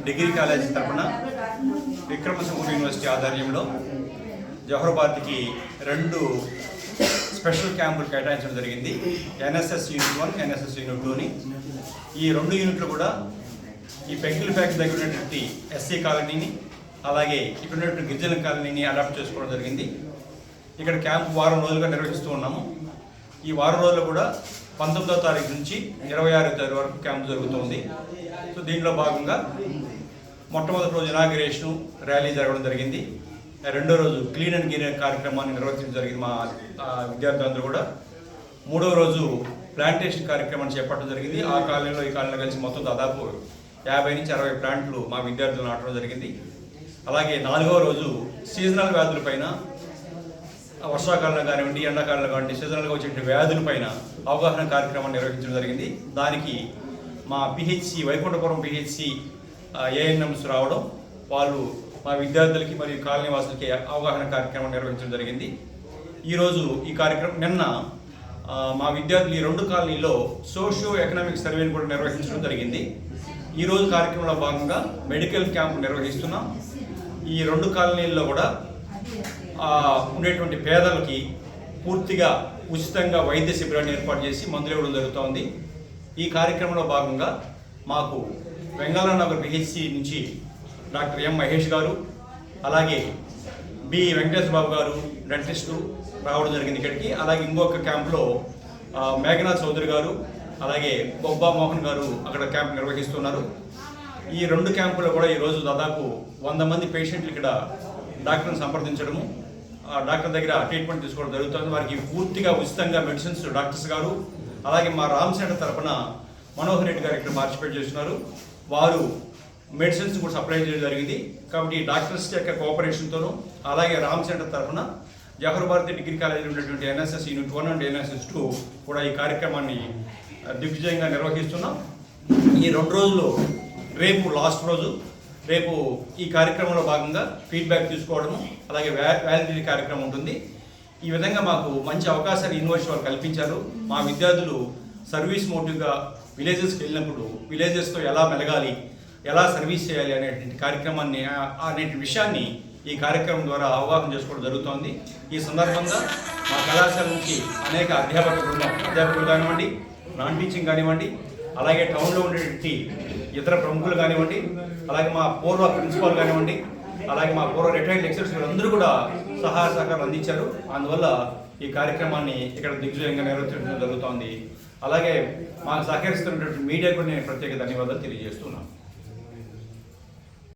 Degree college తరఫున Vikrama Simhapuri university ఆధ్వర్యంలో జవహర్ భారతికి 2 స్పెషల్ క్యాంపులు కేటాయించడం జరిగింది. ఎన్ఎస్ఎస్ యూనిట్ 1, ఎన్ఎస్ఎస్ యూనిట్ 2ని. ఈ 2 యూనిట్లు కూడా ఈ పెంకిల్ ఫ్యాక్టరీ దగ్గర ఉన్నటువంటి ఎస్సీ కాలనీని, అలాగే ఇక్కడ ఉన్నటువంటి గిరిజన కాలనీని అడాప్ట్ చేసుకోవడం జరిగింది. ఇక్కడ క్యాంపు వారం రోజులుగా నిర్వహిస్తూ ఉన్నాము. ఈ వారం రోజులు కూడా 19వ తారీఖు నుంచి 26వ తారీఖు వరకు క్యాంపు జరుగుతుంది. సో దీనిలో భాగంగా మొట్టమొదటి రోజు ఇనాగ్రేషన్ ర్యాలీ జరగడం జరిగింది. రెండో రోజు క్లీన్ అండ్ గ్రీన్ కార్యక్రమాన్ని నిర్వహించడం జరిగింది మా విద్యార్థులందరూ కూడా. మూడవ రోజు ప్లాంటేషన్ కార్యక్రమాన్ని చేపట్టడం జరిగింది. ఆ కాలనీలో ఈ కాలనీలో కలిసి మొత్తం దాదాపు 50 నుంచి 60 ప్లాంట్లు మా విద్యార్థులు నాటడం జరిగింది. అలాగే 4వ రోజు సీజనల్ వ్యాధులపైన, వర్షాకాలంలో కానివ్వండి, ఎండాకాలంలో కానివ్వండి, సీజనల్గా వచ్చే వ్యాధులపైన అవగాహన కార్యక్రమాన్ని నిర్వహించడం జరిగింది. దానికి మా పిహెచ్సి వైకుంఠపురం పిహెచ్సి ఏఎన్ఎంస్ రావడం, వాళ్ళు మా విద్యార్థులకి మరియు కాలనీ వాసులకి అవగాహన కార్యక్రమం నిర్వహించడం జరిగింది. ఈరోజు ఈ కార్యక్రమం నిన్న మా విద్యార్థులు ఈ 2 కాలనీలో సోషియో ఎకనామిక్ సర్వేని కూడా నిర్వహించడం జరిగింది. ఈరోజు కార్యక్రమంలో భాగంగా మెడికల్ క్యాంపు నిర్వహిస్తున్నాం. ఈ 2 కాలనీల్లో కూడా ఉండేటువంటి పేదలకి పూర్తిగా ఉచితంగా వైద్య శిబిరాన్ని ఏర్పాటు చేసి మందులు ఇవ్వడం జరుగుతోంది. ఈ కార్యక్రమంలో భాగంగా మాకు వెంగళరావు పిహెచ్సి నుంచి డాక్టర్ ఎం మహేష్ గారు, అలాగే బి వెంకటేశ్వర బాబు గారు డెంటిస్టు రావడం జరిగింది ఇక్కడికి. అలాగే ఇంకొక క్యాంపులో మేఘనాథ్ చౌదరి గారు, అలాగే బొబ్బా మోహన్ గారు అక్కడ క్యాంప్ నిర్వహిస్తున్నారు. ఈ 2 క్యాంపులో కూడా ఈరోజు దాదాపు 100 మంది పేషెంట్లు ఇక్కడ డాక్టర్ని సంప్రదించడము, డాక్టర్ దగ్గర ట్రీట్మెంట్ తీసుకోవడం జరుగుతుంది. వారికి పూర్తిగా ఉచితంగా మెడిసిన్స్ డాక్టర్స్ గారు, అలాగే మా రామ్ సెంటర్ తరఫున మనోహర్ రెడ్డి గారు ఇక్కడ పార్టిసిపేట్ చేస్తున్నారు. వారు మెడిసిన్స్ కూడా సప్లై చేయడం జరిగింది. కాబట్టి డాక్టర్స్ యొక్క కోఆపరేషన్తోనూ, అలాగే రామ్ సెంటర్ తరఫున జవహర్ భారతి డిగ్రీ కాలేజీలో ఉన్నటువంటి ఎన్ఎస్ఎస్ యూనిట్ 1 అండ్ ఎన్ఎస్ఎస్ 2 కూడా ఈ కార్యక్రమాన్ని దిగ్విజయంగా నిర్వహిస్తున్నాం. ఈ 2 రోజులు, రేపు లాస్ట్ రోజు, రేపు ఈ కార్యక్రమంలో భాగంగా ఫీడ్బ్యాక్ తీసుకోవడము, అలాగే వ్యాలిడిటీ కార్యక్రమం ఉంటుంది. ఈ విధంగా మాకు మంచి అవకాశాన్ని యూనివర్సిటీ వారు కల్పించారు. మా విద్యార్థులు సర్వీస్ మోటివ్గా విలేజెస్కి వెళ్ళినప్పుడు విలేజెస్తో ఎలా మెలగాలి, ఎలా సర్వీస్ చేయాలి అనేటువంటి కార్యక్రమాన్ని, అనేటి విషయాన్ని ఈ కార్యక్రమం ద్వారా అవగాహన చేసుకోవడం జరుగుతోంది. ఈ సందర్భంగా మా కళాశాల నుంచి అనేక అధ్యాపకులు కానివ్వండి, నాన్ టీచింగ్ కానివ్వండి, అలాగే టౌన్లో ఉండేటువంటి ఇతర ప్రముఖులు కానివ్వండి, అలాగే మా పూర్వ ప్రిన్సిపాల్ కానివ్వండి, అలాగే మా పూర్వ రిటైర్డ్ లెక్చరర్స్ అందరూ కూడా సహాయ సహకారాలు అందించారు. అందువల్ల ఈ కార్యక్రమాన్ని ఇక్కడ దిగ్విజయంగా నిర్వహించడం జరుగుతోంది. అలాగే మాకు సహకరిస్తున్నటువంటి మీడియా కూడా నేను ప్రత్యేక ధన్యవాదాలు తెలియజేస్తున్నాను.